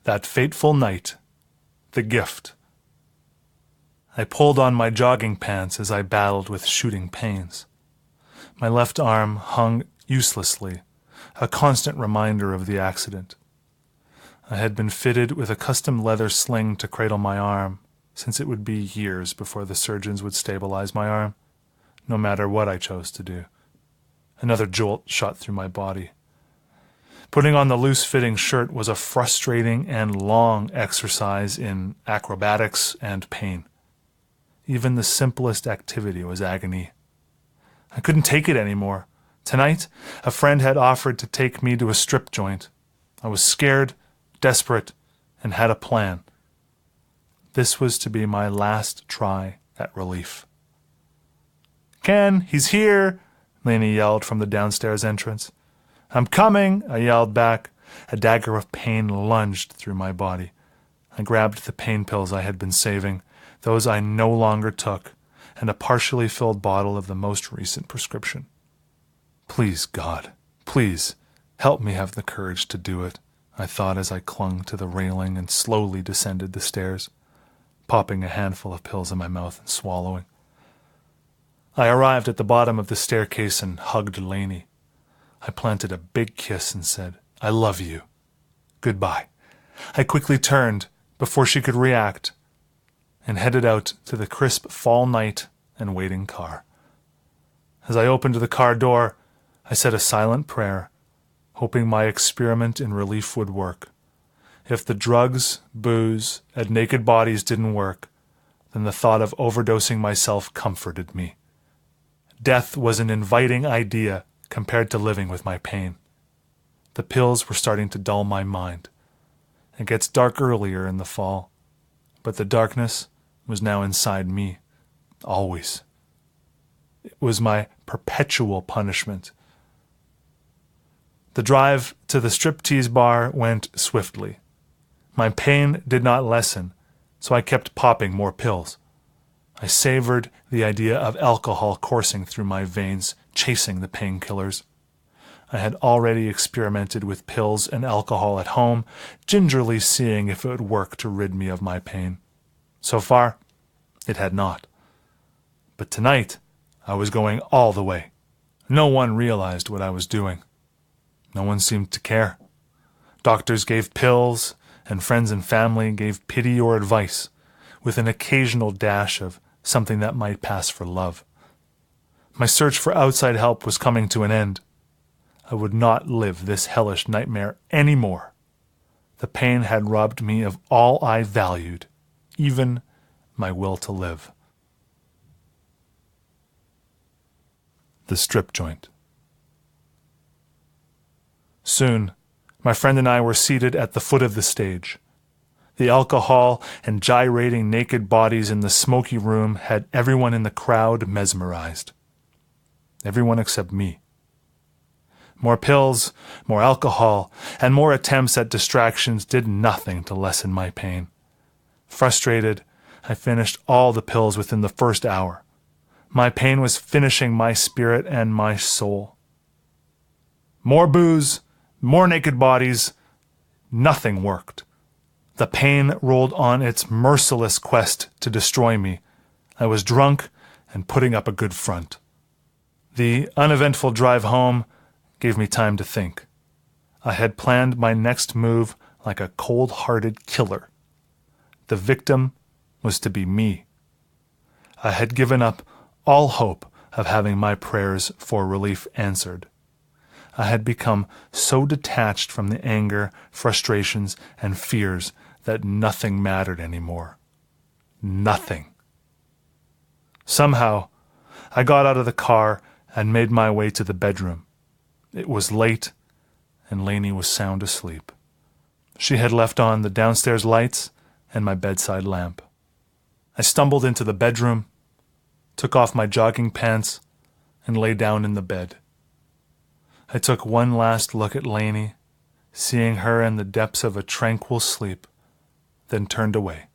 That fateful night. The gift. I pulled on my jogging pants as I battled with shooting pains. My left arm hung uselessly, a constant reminder of the accident. I had been fitted with a custom leather sling to cradle my arm, since it would be years before the surgeons would stabilize my arm, no matter what I chose to do. Another jolt shot through my body. Putting on the loose-fitting shirt was a frustrating and long exercise in acrobatics and pain. Even the simplest activity was agony. I couldn't take it anymore. Tonight, a friend had offered to take me to a strip joint. I was scared, desperate, and had a plan. This was to be my last try at relief. "Ken, he's here!" Lainey yelled from the downstairs entrance. "I'm coming!" I yelled back. A dagger of pain lunged through my body. I grabbed the pain pills I had been saving, those I no longer took, and a partially filled bottle of the most recent prescription. Please, God, please, help me have the courage to do it, I thought as I clung to the railing and slowly descended the stairs, popping a handful of pills in my mouth and swallowing. I arrived at the bottom of the staircase and hugged Lainey. I planted a big kiss and said, "I love you. Goodbye." I quickly turned before she could react and headed out to the crisp fall night and waiting car. As I opened the car door, I said a silent prayer, hoping my experiment in relief would work. If the drugs, booze, and naked bodies didn't work, then the thought of overdosing myself comforted me. Death was an inviting idea compared to living with my pain. The pills were starting to dull my mind. It gets dark earlier in the fall, but the darkness was now inside me, always. It was my perpetual punishment. The drive to the striptease bar went swiftly. My pain did not lessen, so I kept popping more pills. I savored the idea of alcohol coursing through my veins, chasing the painkillers. I had already experimented with pills and alcohol at home, gingerly seeing if it would work to rid me of my pain. So far, it had not. But tonight, I was going all the way. No one realized what I was doing. No one seemed to care. Doctors gave pills, and friends and family gave pity or advice, with an occasional dash of something that might pass for love. My search for outside help was coming to an end. I would not live this hellish nightmare anymore. The pain had robbed me of all I valued, even my will to live. The strip joint. Soon, my friend and I were seated at the foot of the stage. The alcohol and gyrating naked bodies in the smoky room had everyone in the crowd mesmerized. Everyone except me. More pills, more alcohol, and more attempts at distractions did nothing to lessen my pain. Frustrated, I finished all the pills within the first hour. My pain was finishing my spirit and my soul. More booze, more naked bodies, nothing worked. The pain rolled on its merciless quest to destroy me. I was drunk and putting up a good front. The uneventful drive home gave me time to think. I had planned my next move like a cold-hearted killer. The victim was to be me. I had given up all hope of having my prayers for relief answered. I had become so detached from the anger, frustrations, and fears that nothing mattered anymore. Nothing. Somehow, I got out of the car and made my way to the bedroom. It was late, and Lainey was sound asleep. She had left on the downstairs lights and my bedside lamp. I stumbled into the bedroom, took off my jogging pants, and lay down in the bed. I took one last look at Lainey, seeing her in the depths of a tranquil sleep, then turned away.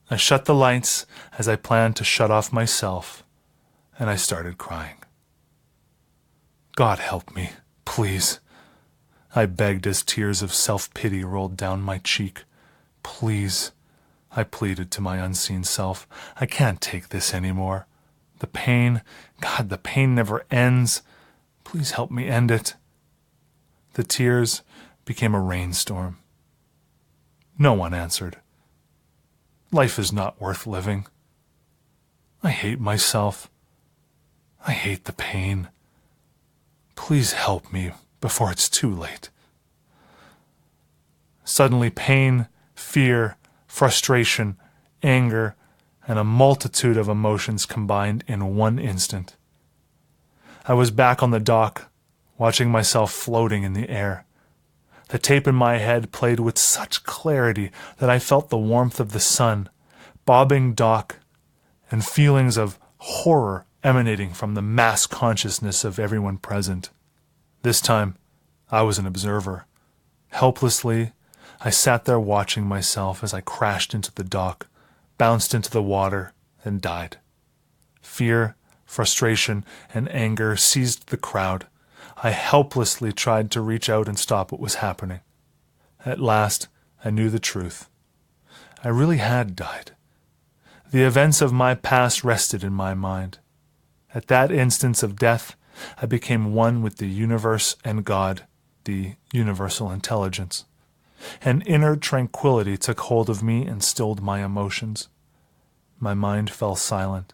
I shut the lights as I planned to shut off myself, and I started crying. God help me, please. I begged as tears of self-pity rolled down my cheek. Please, I pleaded to my unseen self. I can't take this anymore. The pain, God, the pain never ends. Please help me end it. The tears became a rainstorm. No one answered. Life is not worth living. I hate myself. I hate the pain. Please help me before it's too late. Suddenly pain, fear, frustration, anger, and a multitude of emotions combined in one instant. I was back on the dock, watching myself floating in the air. The tape in my head played with such clarity that I felt the warmth of the sun, bobbing dock, and feelings of horror emanating from the mass consciousness of everyone present. This time, I was an observer. Helplessly, I sat there watching myself as I crashed into the dock, bounced into the water, and died. Fear, frustration, and anger seized the crowd. I helplessly tried to reach out and stop what was happening. At last, I knew the truth. I really had died. The events of my past rested in my mind. At that instance of death, I became one with the universe and God, the universal intelligence. An inner tranquility took hold of me and stilled my emotions. My mind fell silent.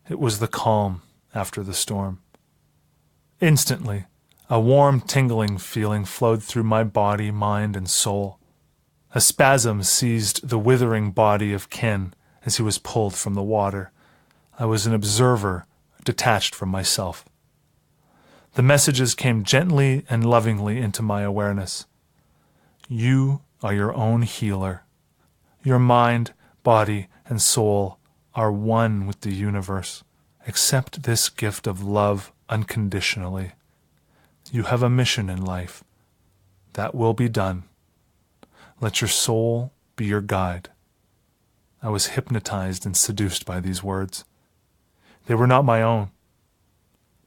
It was the calm after the storm. Instantly, a warm, tingling feeling flowed through my body, mind, and soul. A spasm seized the withering body of Ken as he was pulled from the water. I was an observer, detached from myself. The messages came gently and lovingly into my awareness. You are your own healer. Your mind, body, and soul are one with the universe. Accept this gift of love unconditionally. You have a mission in life. That will be done. Let your soul be your guide. I was hypnotized and seduced by these words. They were not my own.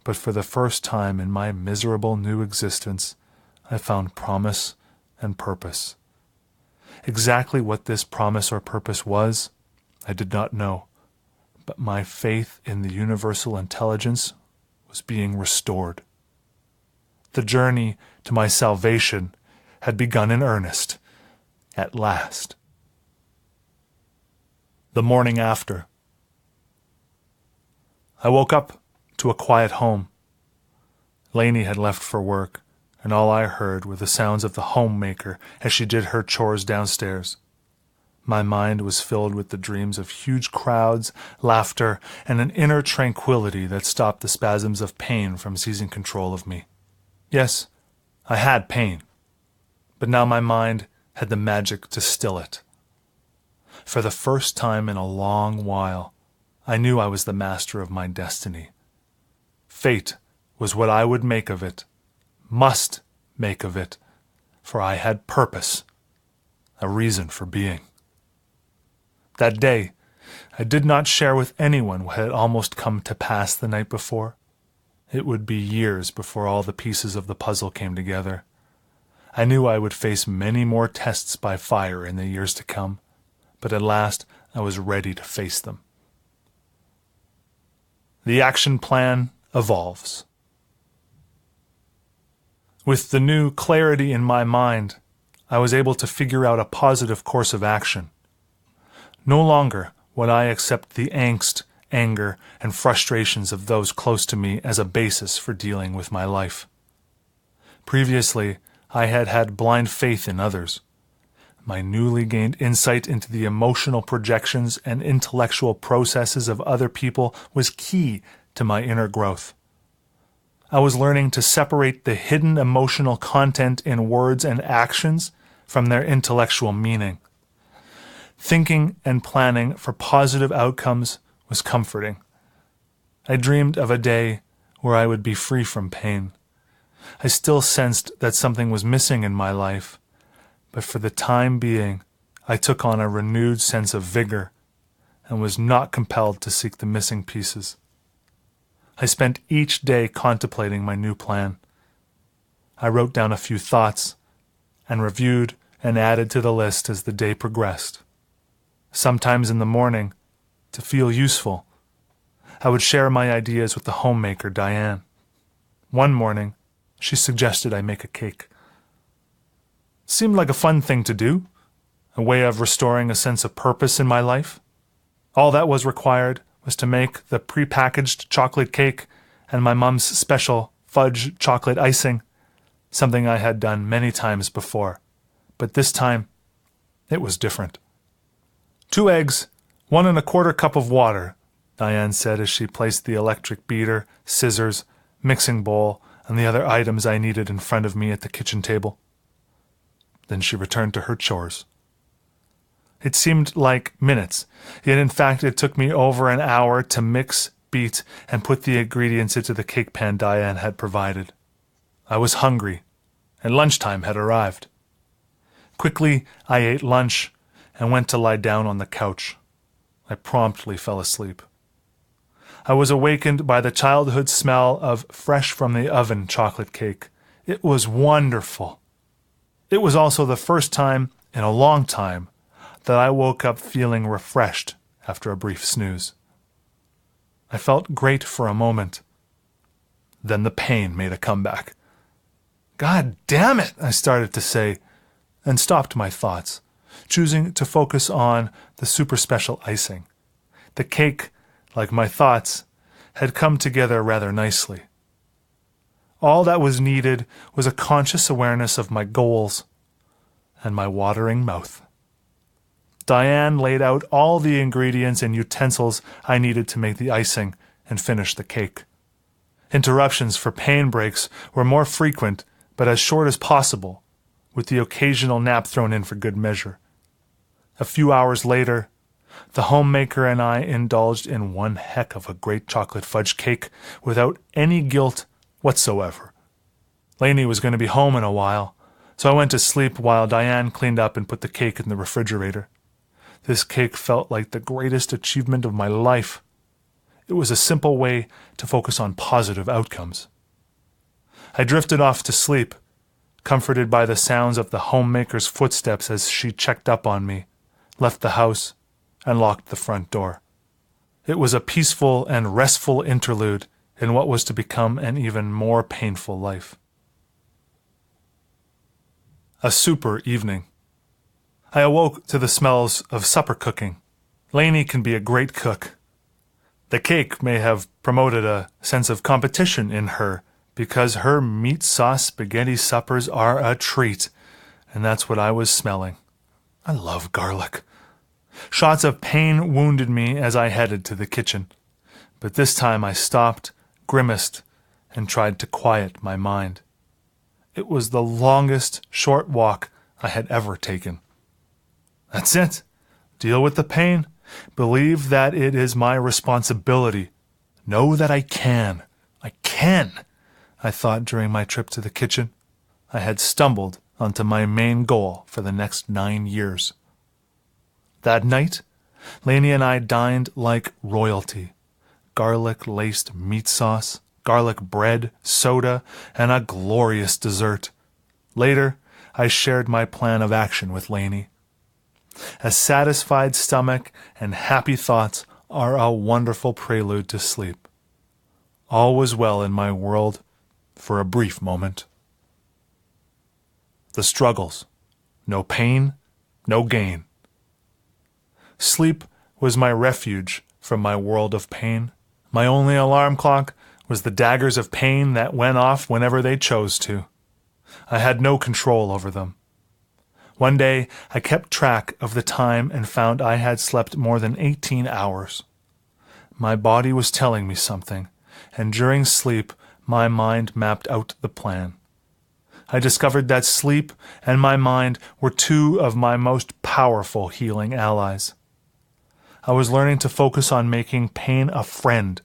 But for the first time in my miserable new existence, I found promise and purpose. Exactly what this promise or purpose was, I did not know, but my faith in the universal intelligence was being restored. The journey to my salvation had begun in earnest, at last. The morning after. I woke up to a quiet home. Lainey had left for work, and all I heard were the sounds of the homemaker as she did her chores downstairs. My mind was filled with the dreams of huge crowds, laughter, and an inner tranquility that stopped the spasms of pain from seizing control of me. Yes, I had pain, but now my mind had the magic to still it. For the first time in a long while, I knew I was the master of my destiny. Fate was what I would make of it, must make of it, for I had purpose, a reason for being. That day, I did not share with anyone what had almost come to pass the night before. It would be years before all the pieces of the puzzle came together. I knew I would face many more tests by fire in the years to come, but at last I was ready to face them. The action plan evolves. With the new clarity in my mind, I was able to figure out a positive course of action. No longer would I accept the angst, anger, and frustrations of those close to me as a basis for dealing with my life. Previously, I had had blind faith in others. My newly gained insight into the emotional projections and intellectual processes of other people was key to my inner growth. I was learning to separate the hidden emotional content in words and actions from their intellectual meaning. Thinking and planning for positive outcomes was comforting. I dreamed of a day where I would be free from pain. I still sensed that something was missing in my life, but for the time being, I took on a renewed sense of vigor and was not compelled to seek the missing pieces. I spent each day contemplating my new plan. I wrote down a few thoughts and reviewed and added to the list as the day progressed. Sometimes in the morning, to feel useful, I would share my ideas with the homemaker, Diane. One morning, she suggested I make a cake. Seemed like a fun thing to do, a way of restoring a sense of purpose in my life. All that was required was to make the prepackaged chocolate cake and my mom's special fudge chocolate icing, something I had done many times before. But this time, it was different. 2 eggs, 1 1/4 cup of water, Diane said as she placed the electric beater, scissors, mixing bowl, and the other items I needed in front of me at the kitchen table. Then she returned to her chores. It seemed like minutes, yet in fact it took me over an hour to mix, beat, and put the ingredients into the cake pan Diane had provided. I was hungry, and lunchtime had arrived. Quickly, I ate lunch and went to lie down on the couch. I promptly fell asleep. I was awakened by the childhood smell of fresh-from-the-oven chocolate cake. It was wonderful. It was also the first time in a long time that I woke up feeling refreshed after a brief snooze. I felt great for a moment. Then the pain made a comeback. "God damn it," I started to say, and stopped my thoughts, choosing to focus on the super special icing. The cake, like my thoughts, had come together rather nicely. All that was needed was a conscious awareness of my goals and my watering mouth. Diane laid out all the ingredients and utensils I needed to make the icing and finish the cake. Interruptions for pain breaks were more frequent, but as short as possible, with the occasional nap thrown in for good measure. A few hours later, the homemaker and I indulged in one heck of a great chocolate fudge cake without any guilt whatsoever. Lainey was going to be home in a while, so I went to sleep while Diane cleaned up and put the cake in the refrigerator. This cake felt like the greatest achievement of my life. It was a simple way to focus on positive outcomes. I drifted off to sleep, comforted by the sounds of the homemaker's footsteps as she checked up on me, left the house, and locked the front door. It was a peaceful and restful interlude in what was to become an even more painful life. A super evening. I awoke to the smells of supper cooking. Lainey can be a great cook. The cake may have promoted a sense of competition in her because her meat sauce spaghetti suppers are a treat, and that's what I was smelling. I love garlic. Shots of pain wounded me as I headed to the kitchen, but this time I stopped, grimaced, and tried to quiet my mind. It was the longest short walk I had ever taken. That's it. Deal with the pain. Believe that it is my responsibility. Know that I can. I can, I thought during my trip to the kitchen. I had stumbled onto my main goal for the next 9 years. That night, Lainey and I dined like royalty. Garlic-laced meat sauce, garlic bread, soda, and a glorious dessert. Later, I shared my plan of action with Lainey. A satisfied stomach and happy thoughts are a wonderful prelude to sleep. All was well in my world for a brief moment. The struggles. No pain, no gain. Sleep was my refuge from my world of pain. My only alarm clock was the daggers of pain that went off whenever they chose to. I had no control over them. One day, I kept track of the time and found I had slept more than 18 hours. My body was telling me something, and during sleep, my mind mapped out the plan. I discovered that sleep and my mind were 2 of my most powerful healing allies. I was learning to focus on making pain a friend,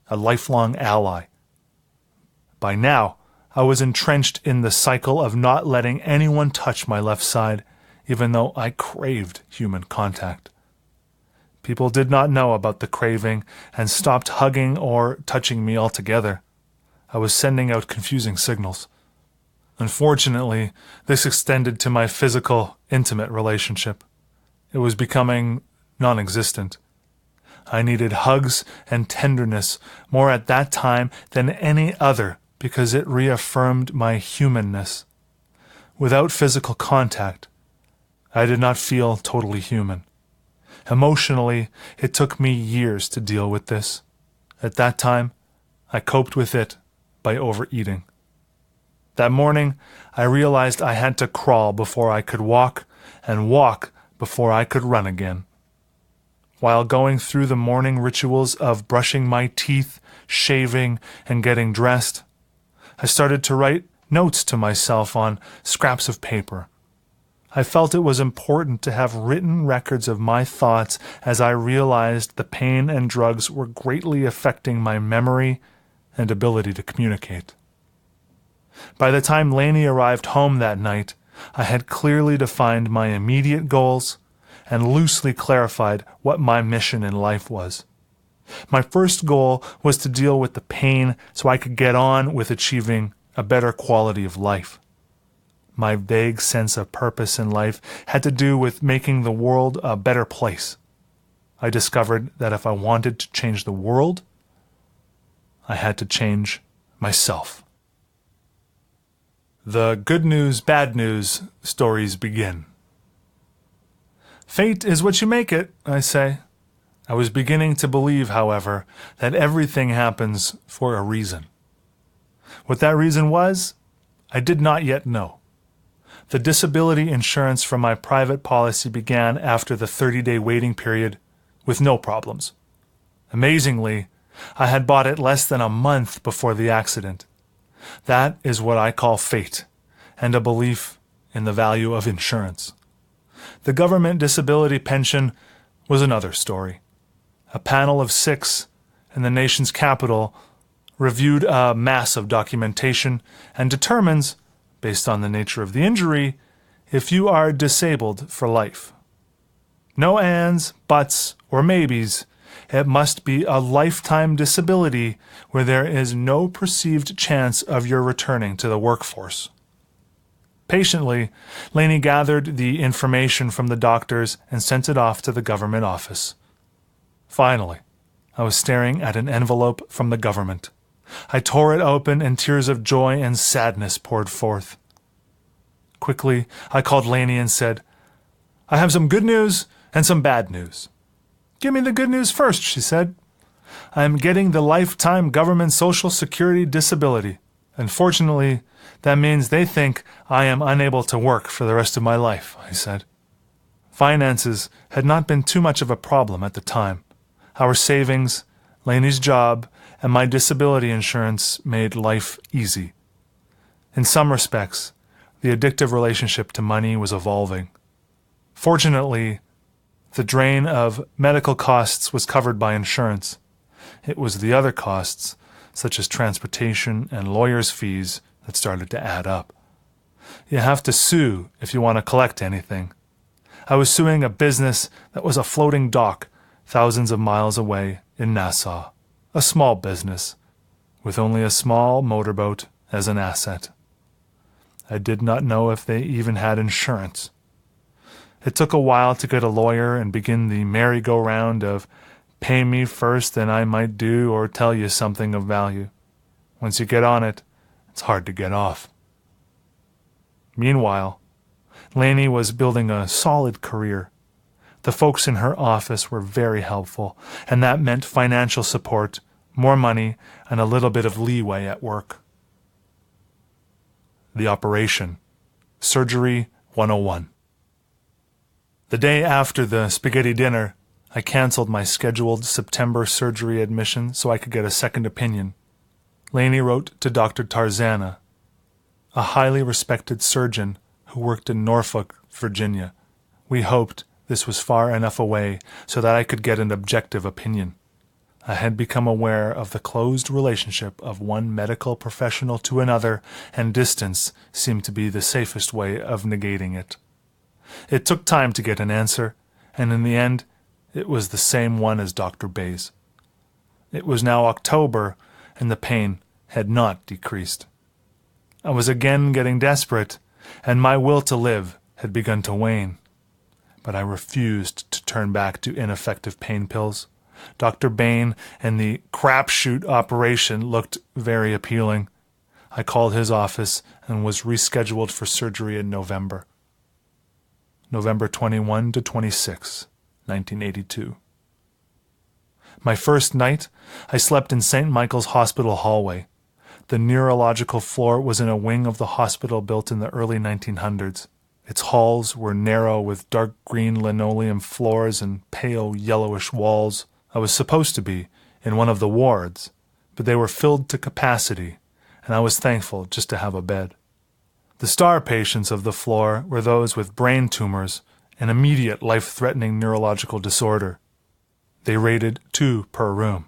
a lifelong ally. By now, I was entrenched in the cycle of not letting anyone touch my left side, even though I craved human contact. People did not know about the craving and stopped hugging or touching me altogether. I was sending out confusing signals. Unfortunately, this extended to my physical, intimate relationship. It was becoming non-existent. I needed hugs and tenderness more at that time than any other because it reaffirmed my humanness. Without physical contact, I did not feel totally human. Emotionally, it took me years to deal with this. At that time, I coped with it by overeating. That morning, I realized I had to crawl before I could walk, and walk before I could run again. While going through the morning rituals of brushing my teeth, shaving, and getting dressed, I started to write notes to myself on scraps of paper. I felt it was important to have written records of my thoughts as I realized the pain and drugs were greatly affecting my memory and ability to communicate. By the time Lainey arrived home that night, I had clearly defined my immediate goals and loosely clarified what my mission in life was. My first goal was to deal with the pain so I could get on with achieving a better quality of life. My vague sense of purpose in life had to do with making the world a better place. I discovered that if I wanted to change the world, I had to change myself. The good news, bad news stories begin. Fate is what you make it, I say. I was beginning to believe, however, that everything happens for a reason. What that reason was, I did not yet know. The disability insurance from my private policy began after the 30-day waiting period with no problems. Amazingly, I had bought it less than a month before the accident. That is what I call fate, and a belief in the value of insurance. The government disability pension was another story. A panel of 6 in the nation's capital reviewed a mass of documentation and determines, based on the nature of the injury, if you are disabled for life. No ands, buts, or maybes. It must be a lifetime disability where there is no perceived chance of your returning to the workforce. Patiently, Lainey gathered the information from the doctors and sent it off to the government office. Finally, I was staring at an envelope from the government. I tore it open and tears of joy and sadness poured forth. Quickly, I called Lainey and said, "I have some good news and some bad news." "Give me the good news first," she said. "I am getting the lifetime government Social Security disability. Unfortunately, that means they think I am unable to work for the rest of my life," I said. Finances had not been too much of a problem at the time. Our savings, Lainey's job, and my disability insurance made life easy. In some respects, the addictive relationship to money was evolving. Fortunately, the drain of medical costs was covered by insurance. It was the other costs, such as transportation and lawyers' fees, that started to add up. You have to sue if you want to collect anything. I was suing a business that was a floating dock thousands of miles away in Nassau, a small business, with only a small motorboat as an asset. I did not know if they even had insurance. It took a while to get a lawyer and begin the merry-go-round of pay me first and I might do or tell you something of value. Once you get on it, it's hard to get off. Meanwhile, Lainey was building a solid career. The folks in her office were very helpful, and that meant financial support, more money, and a little bit of leeway at work. The operation. Surgery 101. The day after the spaghetti dinner, I canceled my scheduled September surgery admission so I could get a second opinion. Lainey wrote to Dr. Tarzana, a highly respected surgeon who worked in Norfolk, Virginia. We hoped this was far enough away so that I could get an objective opinion. I had become aware of the closed relationship of one medical professional to another, and distance seemed to be the safest way of negating it. It took time to get an answer, and in the end, it was the same one as Dr. Bay's. It was now October, and the pain had not decreased. I was again getting desperate, and my will to live had begun to wane. But I refused to turn back to ineffective pain pills. Dr. Bain and the crapshoot operation looked very appealing. I called his office and was rescheduled for surgery in November. November 21 to 26, 1982. My first night, I slept in St. Michael's Hospital hallway. The neurological floor was in a wing of the hospital built in the early 1900s. Its halls were narrow with dark green linoleum floors and pale yellowish walls. I was supposed to be in one of the wards, but they were filled to capacity, and I was thankful just to have a bed. The star patients of the floor were those with brain tumors and immediate life-threatening neurological disorder. They rated 2 per room.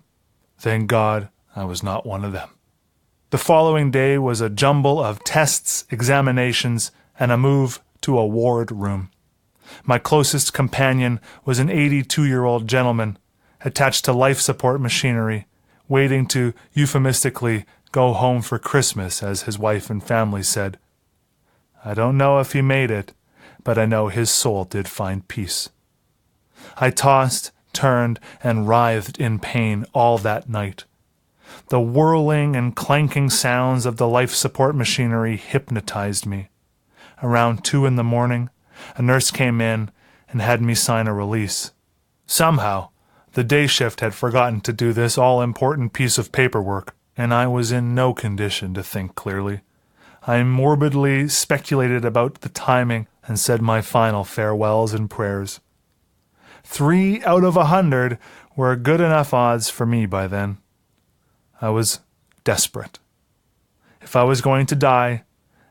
Thank God I was not one of them. The following day was a jumble of tests, examinations, and a move to a ward room. My closest companion was an 82-year-old gentleman attached to life support machinery, waiting to euphemistically go home for Christmas, as his wife and family said. I don't know if he made it, but I know his soul did find peace. I tossed, turned, and writhed in pain all that night. The whirling and clanking sounds of the life support machinery hypnotized me. Around 2 in the morning, a nurse came in and had me sign a release. Somehow, the day shift had forgotten to do this all-important piece of paperwork, and I was in no condition to think clearly. I morbidly speculated about the timing and said my final farewells and prayers. 3 out of 100 were good enough odds for me by then. I was desperate. If I was going to die,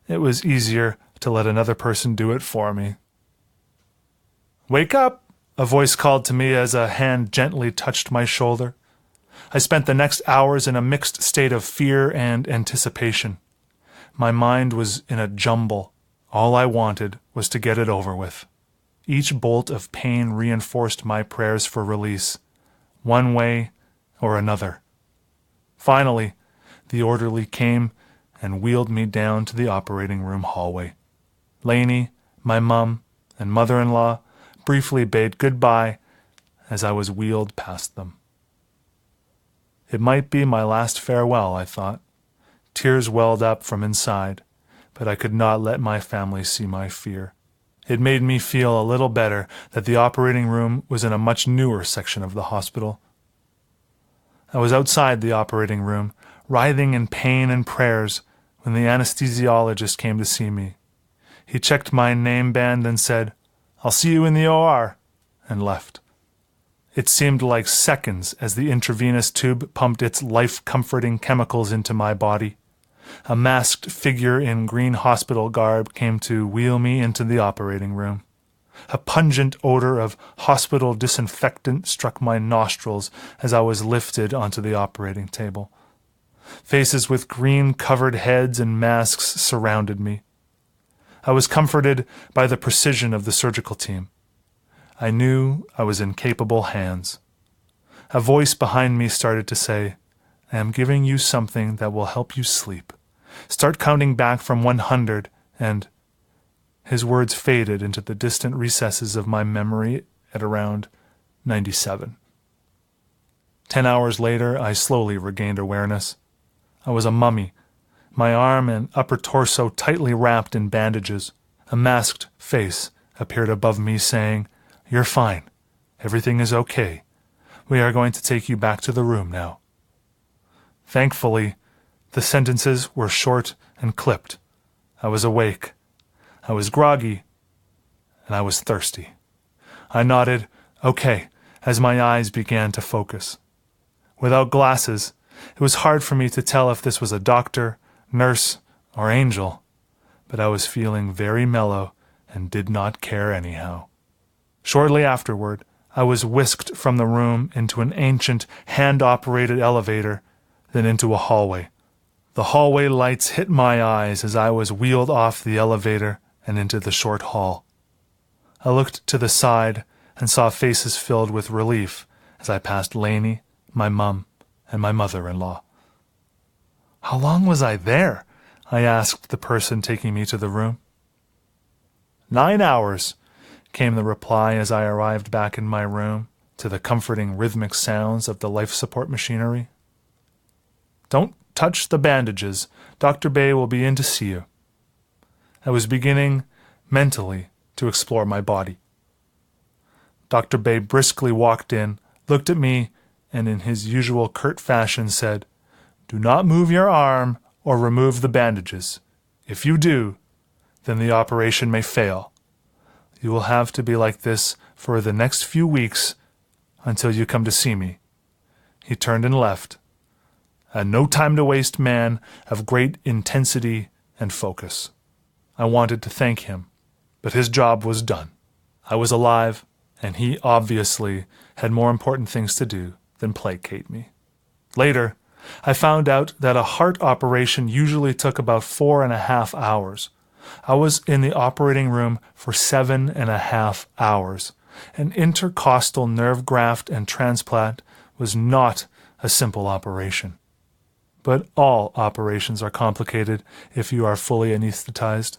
it was easier to let another person do it for me. "Wake up!" a voice called to me as a hand gently touched my shoulder. I spent the next hours in a mixed state of fear and anticipation. My mind was in a jumble. All I wanted was to get it over with. Each bolt of pain reinforced my prayers for release, one way or another. Finally, the orderly came and wheeled me down to the operating room hallway. Lainey, my mum, and mother-in-law briefly bade goodbye as I was wheeled past them. It might be my last farewell, I thought. Tears welled up from inside, but I could not let my family see my fear. It made me feel a little better that the operating room was in a much newer section of the hospital. I was outside the operating room, writhing in pain and prayers, when the anesthesiologist came to see me. He checked my name band and said, "I'll see you in the OR," and left. It seemed like seconds as the intravenous tube pumped its life-comforting chemicals into my body. A masked figure in green hospital garb came to wheel me into the operating room. A pungent odor of hospital disinfectant struck my nostrils as I was lifted onto the operating table. Faces with green-covered heads and masks surrounded me. I was comforted by the precision of the surgical team. I knew I was in capable hands. A voice behind me started to say, "I am giving you something that will help you sleep. Start counting back from 100, and..." His words faded into the distant recesses of my memory at around 97. 10 hours later, I slowly regained awareness. I was a mummy, my arm and upper torso tightly wrapped in bandages. A masked face appeared above me saying, "You're fine. Everything is okay. We are going to take you back to the room now." Thankfully, the sentences were short and clipped. I was awake. I was groggy, and I was thirsty. I nodded, "Okay," as my eyes began to focus. Without glasses, it was hard for me to tell if this was a doctor, nurse, or angel, but I was feeling very mellow and did not care anyhow. Shortly afterward, I was whisked from the room into an ancient, hand-operated elevator, then into a hallway. The hallway lights hit my eyes as I was wheeled off the elevator and into the short hall. I looked to the side and saw faces filled with relief as I passed Lainey, my mum, and my mother-in-law. "How long was I there?" I asked the person taking me to the room. 9 hours, came the reply as I arrived back in my room to the comforting rhythmic sounds of the life support machinery. Don't touch the bandages. Dr. Bay will be in to see you. I was beginning, mentally, to explore my body. Dr. Bay briskly walked in, looked at me, and in his usual curt fashion said, "Do not move your arm or remove the bandages. If you do, then the operation may fail. You will have to be like this for the next few weeks until you come to see me." He turned and left. A no time to waste man of great intensity and focus. I wanted to thank him, but his job was done. I was alive, and he obviously had more important things to do than placate me. Later, I found out that a heart operation usually took about 4.5 hours. I was in the operating room for 7.5 hours. An intercostal nerve graft and transplant was not a simple operation. But all operations are complicated if you are fully anesthetized.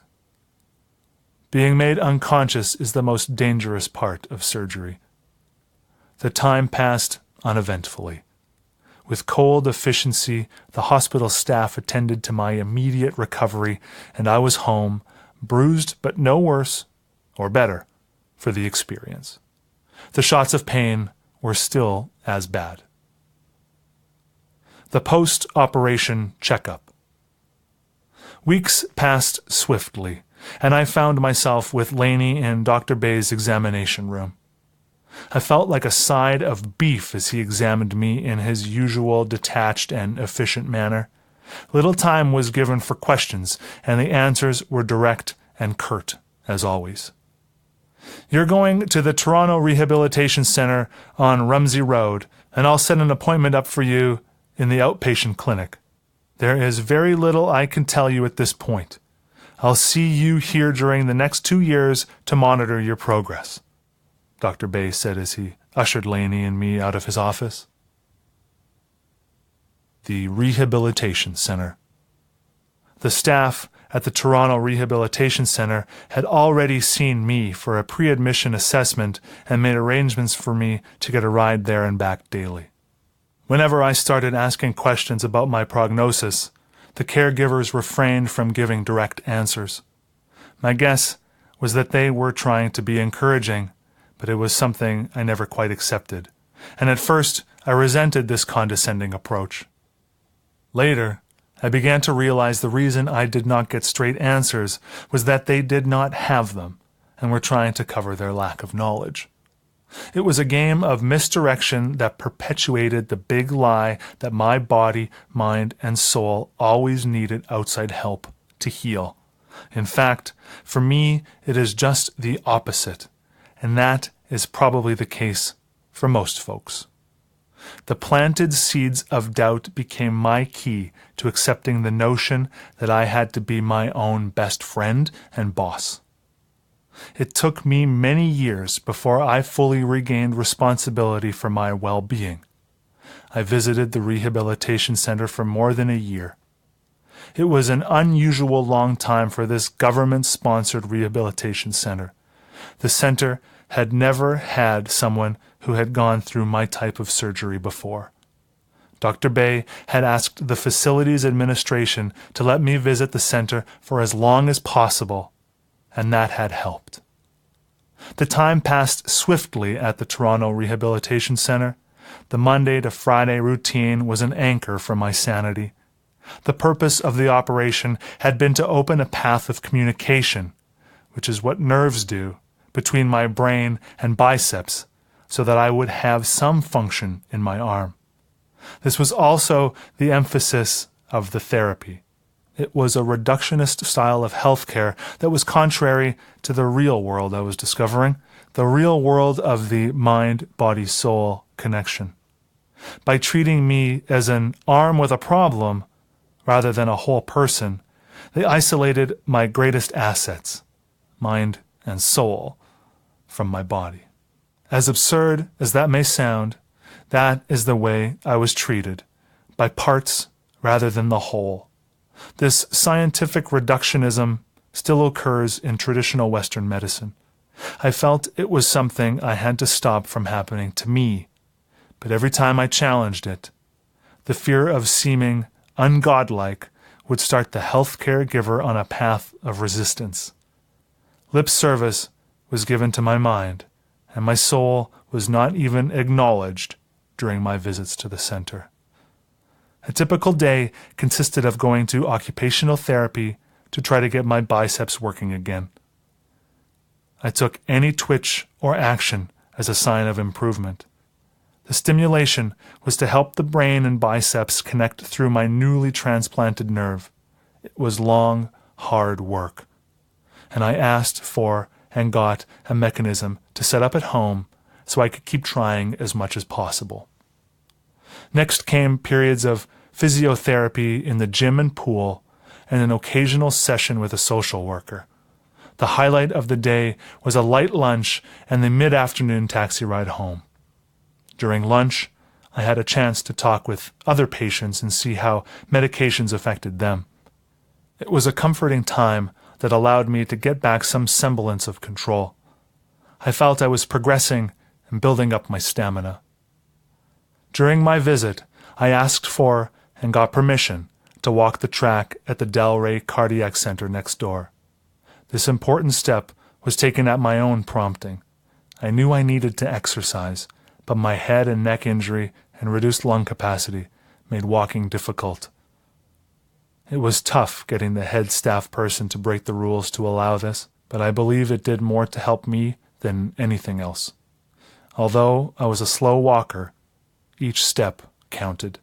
Being made unconscious is the most dangerous part of surgery. The time passed uneventfully. With cold efficiency, the hospital staff attended to my immediate recovery, and I was home, bruised but no worse, or better, for the experience. The shots of pain were still as bad. The post-operation checkup. Weeks passed swiftly, and I found myself with Laney in Dr. Bay's examination room. I felt like a side of beef as he examined me in his usual detached and efficient manner. Little time was given for questions, and the answers were direct and curt, as always. "You're going to the Toronto Rehabilitation Centre on Rumsey Road, and I'll set an appointment up for you in the outpatient clinic. There is very little I can tell you at this point. I'll see you here during the next 2 years to monitor your progress," Dr. Bay said as he ushered Laney and me out of his office. The Rehabilitation Centre. The staff at the Toronto Rehabilitation Centre had already seen me for a pre-admission assessment and made arrangements for me to get a ride there and back daily. Whenever I started asking questions about my prognosis, the caregivers refrained from giving direct answers. My guess was that they were trying to be encouraging, but it was something I never quite accepted, and at first I resented this condescending approach. Later, I began to realize the reason I did not get straight answers was that they did not have them and were trying to cover their lack of knowledge. It was a game of misdirection that perpetuated the big lie that my body, mind, and soul always needed outside help to heal. In fact, for me, it is just the opposite, and that is probably the case for most folks. The planted seeds of doubt became my key to accepting the notion that I had to be my own best friend and boss. It took me many years before I fully regained responsibility for my well-being. I visited the rehabilitation center for more than a year. It was an unusual long time for this government-sponsored rehabilitation center. The center had never had someone who had gone through my type of surgery before. Dr. Bay had asked the facilities administration to let me visit the center for as long as possible, and that had helped. The time passed swiftly at the Toronto Rehabilitation Center. The Monday to Friday routine was an anchor for my sanity. The purpose of the operation had been to open a path of communication, which is what nerves do, between my brain and biceps, so that I would have some function in my arm. This was also the emphasis of the therapy. It was a reductionist style of healthcare that was contrary to the real world I was discovering, the real world of the mind-body-soul connection. By treating me as an arm with a problem rather than a whole person, they isolated my greatest assets, mind and soul, from my body. As absurd as that may sound, that is the way I was treated, by parts rather than the whole. This scientific reductionism still occurs in traditional Western medicine. I felt it was something I had to stop from happening to me, but every time I challenged it, the fear of seeming ungodlike would start the healthcare giver on a path of resistance. Lip service was given to my mind, and my soul was not even acknowledged during my visits to the center. A typical day consisted of going to occupational therapy to try to get my biceps working again. I took any twitch or action as a sign of improvement. The stimulation was to help the brain and biceps connect through my newly transplanted nerve. It was long, hard work. And I asked for and got a mechanism to set up at home so I could keep trying as much as possible. Next came periods of physiotherapy in the gym and pool, and an occasional session with a social worker. The highlight of the day was a light lunch and the mid-afternoon taxi ride home. During lunch, I had a chance to talk with other patients and see how medications affected them. It was a comforting time that allowed me to get back some semblance of control. I felt I was progressing and building up my stamina. During my visit, I asked for and got permission to walk the track at the Delray Cardiac Center next door. This important step was taken at my own prompting. I knew I needed to exercise, but my head and neck injury and reduced lung capacity made walking difficult. It was tough getting the head staff person to break the rules to allow this, but I believe it did more to help me than anything else. Although I was a slow walker, each step counted.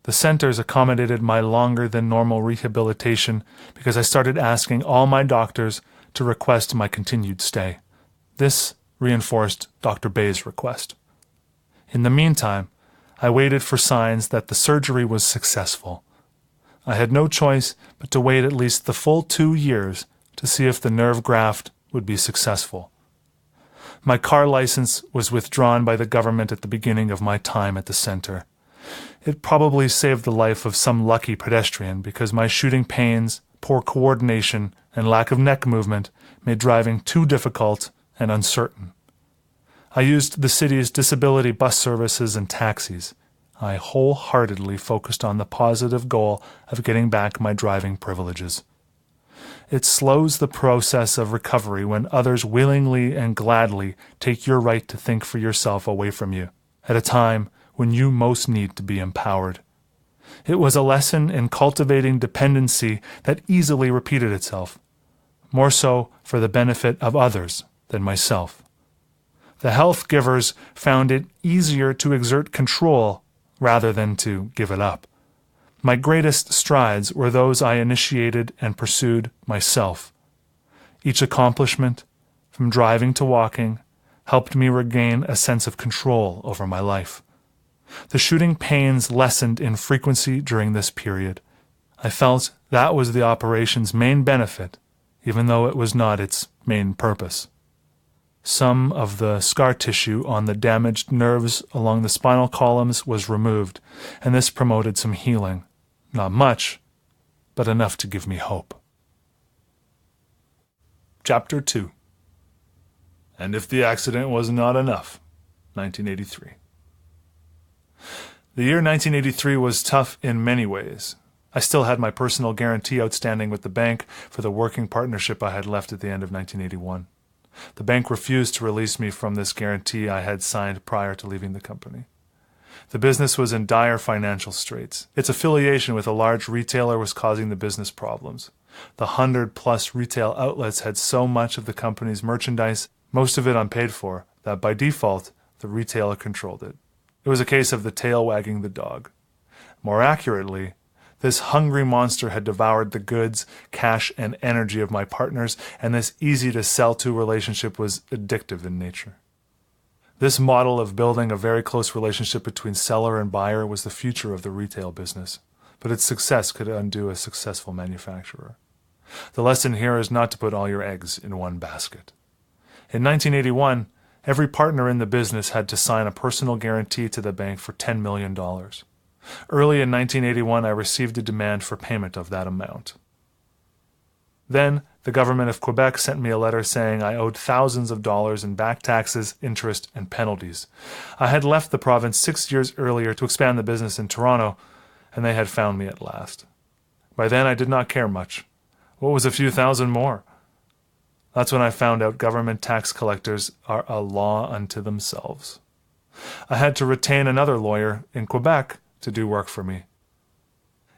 The centers accommodated my longer than normal rehabilitation because I started asking all my doctors to request my continued stay. This reinforced Dr. Bay's request. In the meantime, I waited for signs that the surgery was successful. I had no choice but to wait at least the full 2 years to see if the nerve graft would be successful. My car license was withdrawn by the government at the beginning of my time at the center. It probably saved the life of some lucky pedestrian because my shooting pains, poor coordination, and lack of neck movement made driving too difficult and uncertain. I used the city's disability bus services and taxis. I wholeheartedly focused on the positive goal of getting back my driving privileges. It slows the process of recovery when others willingly and gladly take your right to think for yourself away from you, at a time when you most need to be empowered. It was a lesson in cultivating dependency that easily repeated itself, more so for the benefit of others than myself. The health givers found it easier to exert control rather than to give it up. My greatest strides were those I initiated and pursued myself. Each accomplishment, from driving to walking, helped me regain a sense of control over my life. The shooting pains lessened in frequency during this period. I felt that was the operation's main benefit, even though it was not its main purpose. Some of the scar tissue on the damaged nerves along the spinal columns was removed, and this promoted some healing. Not much, but enough to give me hope. Chapter 2. And if the accident was not enough, 1983. The year 1983 was tough in many ways. I still had my personal guarantee outstanding with the bank for the working partnership I had left at the end of 1981. The bank refused to release me from this guarantee I had signed prior to leaving the company. The business was in dire financial straits. Its affiliation with a large retailer was causing the business problems. The 100-plus retail outlets had so much of the company's merchandise, most of it unpaid for, that by default, the retailer controlled it. It was a case of the tail wagging the dog. More accurately, this hungry monster had devoured the goods, cash, and energy of my partners, and this easy-to-sell-to relationship was addictive in nature. This model of building a very close relationship between seller and buyer was the future of the retail business, but its success could undo a successful manufacturer. The lesson here is not to put all your eggs in one basket. In 1981, every partner in the business had to sign a personal guarantee to the bank for $10 million. Early in 1981, I received a demand for payment of that amount. Then, the government of Quebec sent me a letter saying I owed thousands of dollars in back taxes, interest, and penalties. I had left the province 6 years earlier to expand the business in Toronto, and they had found me at last. By then, I did not care much. What was a few thousand more? That's when I found out government tax collectors are a law unto themselves. I had to retain another lawyer in Quebec to do work for me.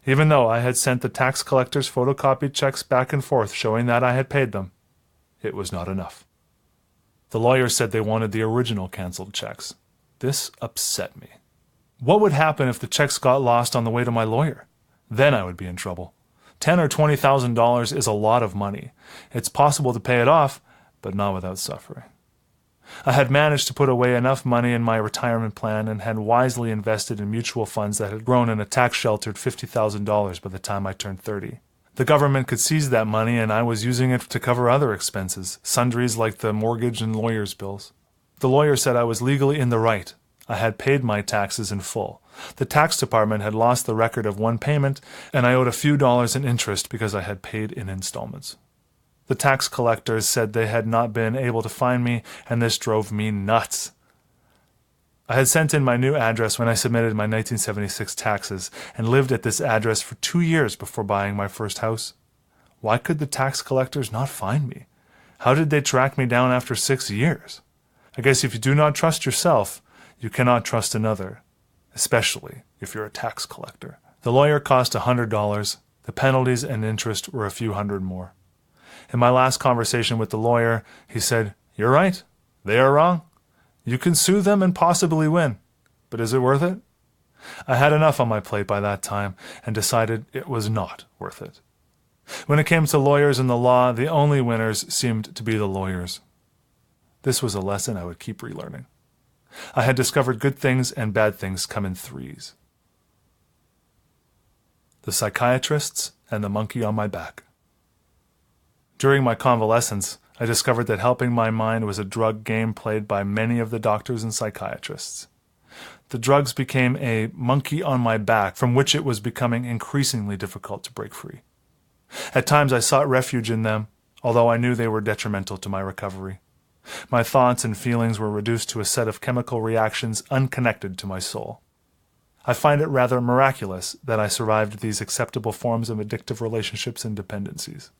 Even though I had sent the tax collectors photocopied checks back and forth showing that I had paid them, it was not enough. The lawyers said they wanted the original canceled checks. This upset me. What would happen if the checks got lost on the way to my lawyer? Then I would be in trouble. $10,000 or $20,000 is a lot of money. It's possible to pay it off, but not without suffering. I had managed to put away enough money in my retirement plan and had wisely invested in mutual funds that had grown in a tax-sheltered $50,000 by the time I turned 30. The government could seize that money, and I was using it to cover other expenses, sundries like the mortgage and lawyer's bills. The lawyer said I was legally in the right. I had paid my taxes in full. The tax department had lost the record of one payment, and I owed a few dollars in interest because I had paid in installments. The tax collectors said they had not been able to find me, and this drove me nuts. I had sent in my new address when I submitted my 1976 taxes, and lived at this address for 2 years before buying my first house. Why could the tax collectors not find me? How did they track me down after 6 years? I guess if you do not trust yourself, you cannot trust another, especially if you're a tax collector. The lawyer cost $100. The penalties and interest were a few hundred more. In my last conversation with the lawyer, he said, "You're right. They are wrong. You can sue them and possibly win. But is it worth it?" I had enough on my plate by that time and decided it was not worth it. When it came to lawyers and the law, the only winners seemed to be the lawyers. This was a lesson I would keep relearning. I had discovered good things and bad things come in threes. The psychiatrists and the monkey on my back. During my convalescence, I discovered that helping my mind was a drug game played by many of the doctors and psychiatrists. The drugs became a monkey on my back from which it was becoming increasingly difficult to break free. At times I sought refuge in them, although I knew they were detrimental to my recovery. My thoughts and feelings were reduced to a set of chemical reactions unconnected to my soul. I find it rather miraculous that I survived these acceptable forms of addictive relationships and dependencies.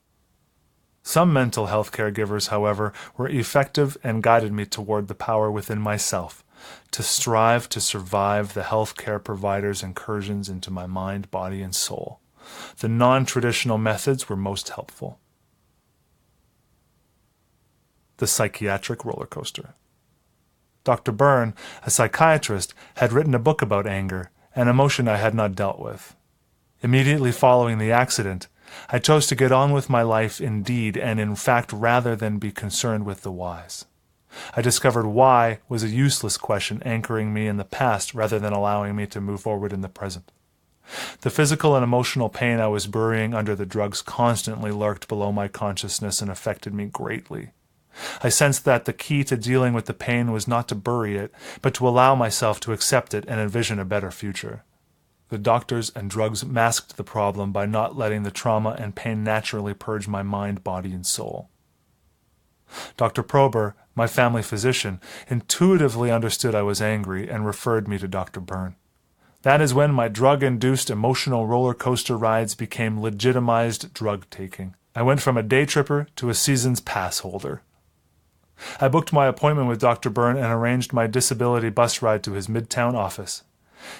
Some mental health caregivers, however, were effective and guided me toward the power within myself, to strive to survive the health care providers' incursions into my mind, body, and soul. The non-traditional methods were most helpful. The psychiatric roller coaster. Dr. Byrne, a psychiatrist, had written a book about anger, an emotion I had not dealt with. Immediately following the accident, I chose to get on with my life in deed and in fact rather than be concerned with the whys. I discovered why was a useless question anchoring me in the past rather than allowing me to move forward in the present. The physical and emotional pain I was burying under the drugs constantly lurked below my consciousness and affected me greatly. I sensed that the key to dealing with the pain was not to bury it, but to allow myself to accept it and envision a better future. The doctors and drugs masked the problem by not letting the trauma and pain naturally purge my mind, body, and soul. Dr. Prober, my family physician, intuitively understood I was angry and referred me to Dr. Byrne. That is when my drug-induced emotional roller coaster rides became legitimized drug taking. I went from a day tripper to a season's pass holder. I booked my appointment with Dr. Byrne and arranged my disability bus ride to his midtown office.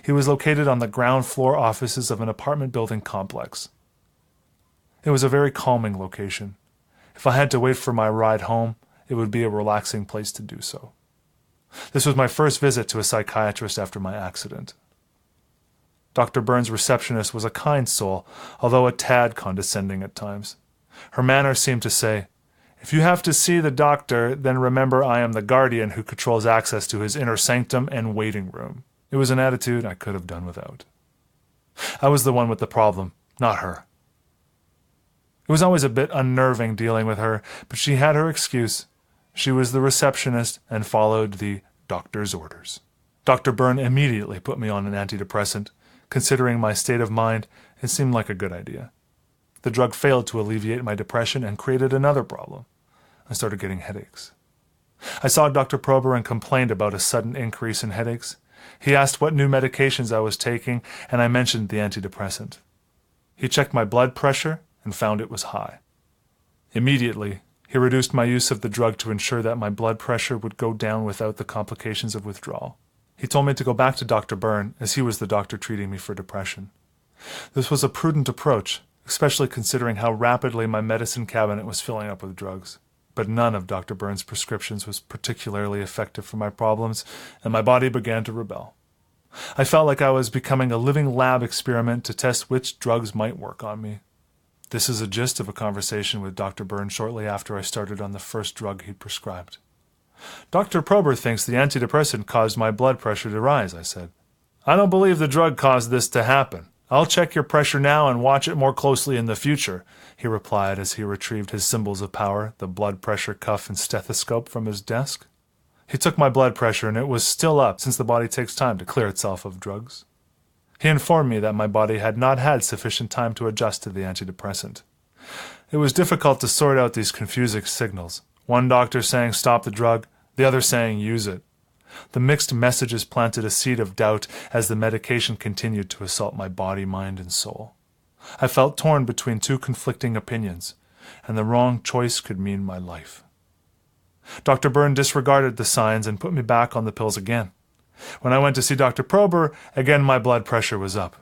He was located on the ground floor offices of an apartment building complex. It was a very calming location. If I had to wait for my ride home, it would be a relaxing place to do so. This was my first visit to a psychiatrist after my accident. Dr. Byrne's receptionist was a kind soul, although a tad condescending at times. Her manner seemed to say, "If you have to see the doctor, then remember I am the guardian who controls access to his inner sanctum and waiting room." It was an attitude I could have done without. I was the one with the problem, not her. It was always a bit unnerving dealing with her, but she had her excuse. She was the receptionist and followed the doctor's orders. Dr. Byrne immediately put me on an antidepressant, Considering my state of mind, it seemed like a good idea. The drug failed to alleviate my depression and created another problem. I started getting headaches. I saw Dr. Prober and complained about a sudden increase in headaches. He asked what new medications I was taking, and I mentioned the antidepressant. He checked my blood pressure and found it was high. Immediately, he reduced my use of the drug to ensure that my blood pressure would go down without the complications of withdrawal. He told me to go back to Dr. Byrne, as he was the doctor treating me for depression. This was a prudent approach, especially considering how rapidly my medicine cabinet was filling up with drugs. But none of Dr. Byrne's prescriptions was particularly effective for my problems, and my body began to rebel. I felt like I was becoming a living lab experiment to test which drugs might work on me. This is a gist of a conversation with Dr. Byrne shortly after I started on the first drug he'd prescribed. Dr. Prober thinks the antidepressant caused my blood pressure to rise, I said. I don't believe the drug caused this to happen. I'll check your pressure now and watch it more closely in the future, he replied as he retrieved his symbols of power, the blood pressure cuff and stethoscope, from his desk. He took my blood pressure and it was still up, since the body takes time to clear itself of drugs. He informed me that my body had not had sufficient time to adjust to the antidepressant. It was difficult to sort out these confusing signals, one doctor saying stop the drug, the other saying use it. The mixed messages planted a seed of doubt as the medication continued to assault my body, mind, and soul. I felt torn between two conflicting opinions, and the wrong choice could mean my life. Dr. Byrne disregarded the signs and put me back on the pills again. When I went to see Dr. Prober, again my blood pressure was up.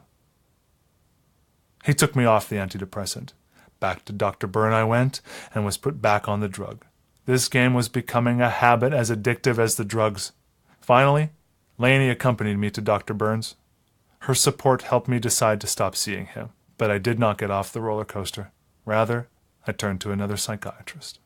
He took me off the antidepressant. Back to Dr. Byrne I went and was put back on the drug. This game was becoming a habit as addictive as the drugs. Finally, Lainey accompanied me to Dr. Byrne's. Her support helped me decide to stop seeing him, but I did not get off the roller coaster. Rather, I turned to another psychiatrist.